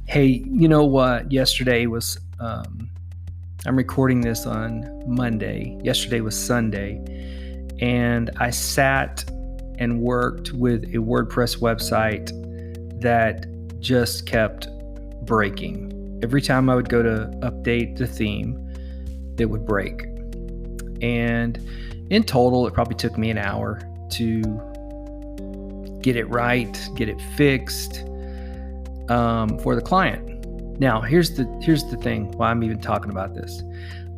Hey, you know what? Yesterday was, I'm recording this on Monday. Yesterday was Sunday. And I sat and worked with a WordPress website that just kept breaking. Every time I would go to update the theme, it would break. And in total, it probably took me an hour to get it right, get it fixed for the client. Now, here's the thing why I'm even talking about this.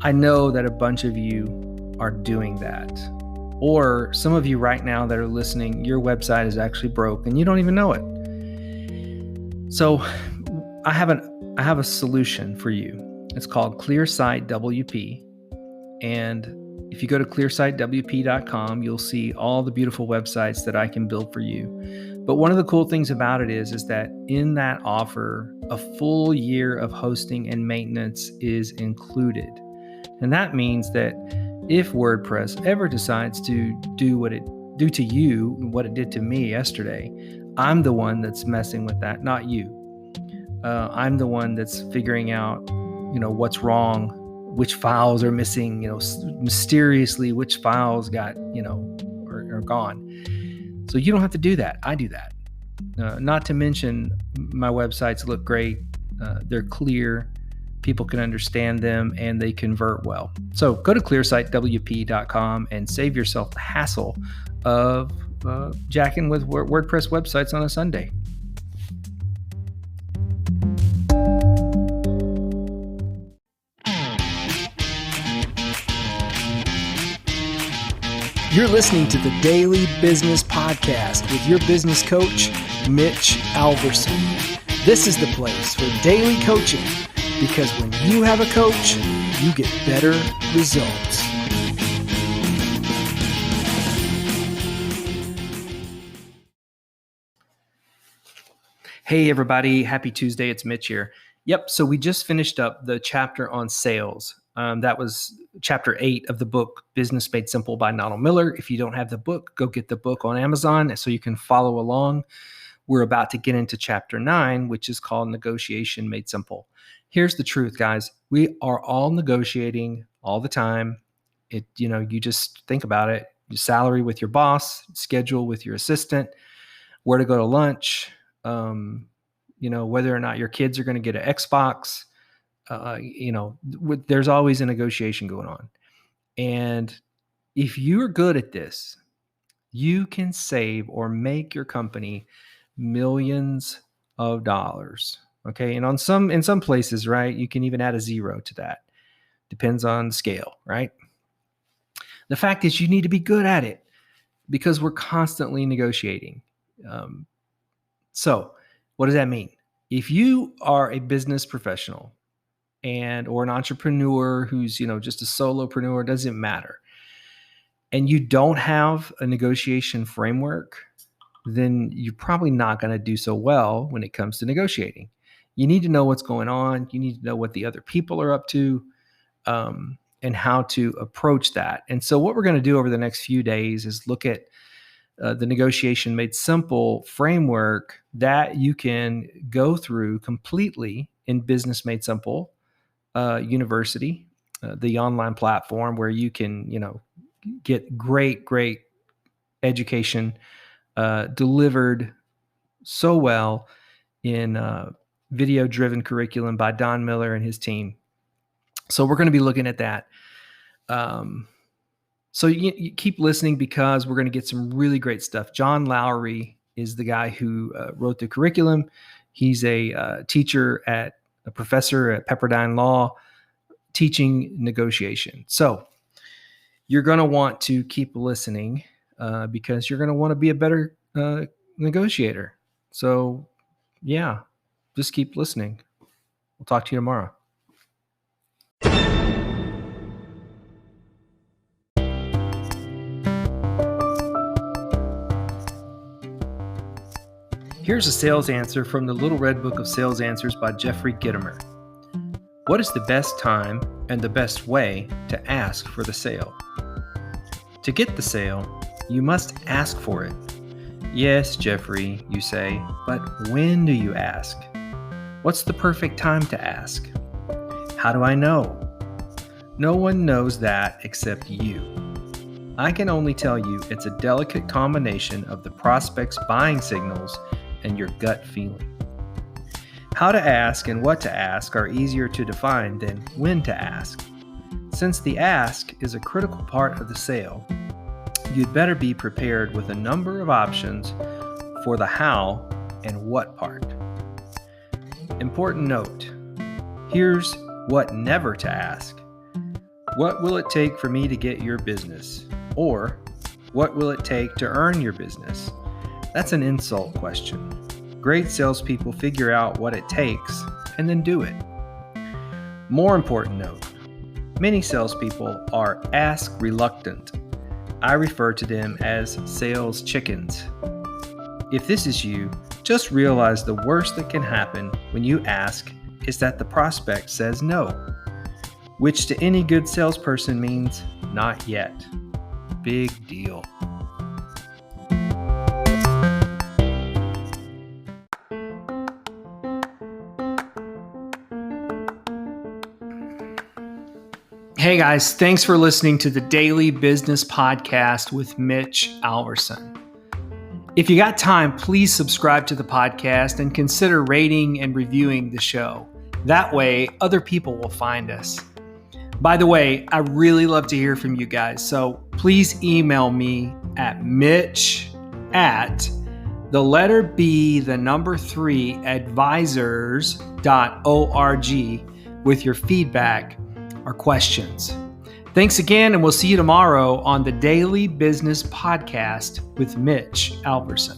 I know that a bunch of you are doing that. Or some of you right now that are listening, your website is actually broke and you don't even know it. So I have a solution for you. It's called ClearSite WP. And if you go to clearsitewp.com, you'll see all the beautiful websites that I can build for you. But one of the cool things about it is that in that offer, a full year of hosting and maintenance is included. And that means that if WordPress ever decides to do to you what it did to me yesterday, I'm the one that's messing with that, not you. I'm the one that's figuring out, what's wrong, which files are missing, mysteriously which files got, are gone. So you don't have to do that. I do that. Not to mention my websites look great. They're clear. People can understand them and they convert well. So go to clearsitewp.com and save yourself the hassle of jacking with WordPress websites on a Sunday. You're listening to the Daily Business Podcast with your business coach, Mitch Alverson. This is the place for daily coaching because when you have a coach, you get better results. Hey, everybody. Happy Tuesday. It's Mitch here. Yep. So we just finished up the chapter on sales. That was chapter 8 of the book, Business Made Simple by Donald Miller. If you don't have the book, go get the book on Amazon so you can follow along. We're about to get into chapter 9, which is called Negotiation Made Simple. Here's the truth, guys. We are all negotiating all the time. You just think about it. Your salary with your boss, schedule with your assistant, where to go to lunch, whether or not your kids are going to get an Xbox. There's always a negotiation going on. And if you're good at this, you can save or make your company millions of dollars. Okay. And in some places, right, you can even add a zero to that. Depends on the scale, right? The fact is you need to be good at it because we're constantly negotiating. So what does that mean? If you are a business professional, or an entrepreneur who's, just a solopreneur, doesn't matter, and you don't have a negotiation framework, then you're probably not going to do so well when it comes to negotiating. You need to know what's going on. You need to know what the other people are up to, and how to approach that. And so what we're going to do over the next few days is look at the Negotiation Made Simple framework that you can go through completely in Business Made Simple University, the online platform where you can, get great education delivered so well in video-driven curriculum by Don Miller and his team. So we're going to be looking at that. So you keep listening because we're going to get some really great stuff. John Lowry is the guy who wrote the curriculum. He's a professor at Pepperdine Law, teaching negotiation. So you're going to want to keep listening because you're going to want to be a better negotiator. So yeah, just keep listening. We'll talk to you tomorrow. Here's a sales answer from the Little Red Book of Sales Answers by Jeffrey Gitomer. What is the best time and the best way to ask for the sale? To get the sale, you must ask for it. Yes, Jeffrey, you say, but when do you ask? What's the perfect time to ask? How do I know? No one knows that except you. I can only tell you it's a delicate combination of the prospect's buying signals and your gut feeling. How to ask and what to ask are easier to define than when to ask. Since the ask is a critical part of the sale, you'd better be prepared with a number of options for the how and what part. Important note, here's what never to ask. What will it take for me to get your business? Or, what will it take to earn your business? That's an insult question. Great salespeople figure out what it takes and then do it. More important note, many salespeople are ask reluctant. I refer to them as sales chickens. If this is you, just realize the worst that can happen when you ask is that the prospect says no, which to any good salesperson means not yet. Big deal. Hey guys, thanks for listening to the Daily Business Podcast with Mitch Alverson. If you got time, please subscribe to the podcast and consider rating and reviewing the show. That way, other people will find us. By the way, I really love to hear from you guys, so please email me at mitch@3advisors.org with your feedback or questions. Thanks again, and we'll see you tomorrow on the Daily Business Podcast with Mitch Alverson.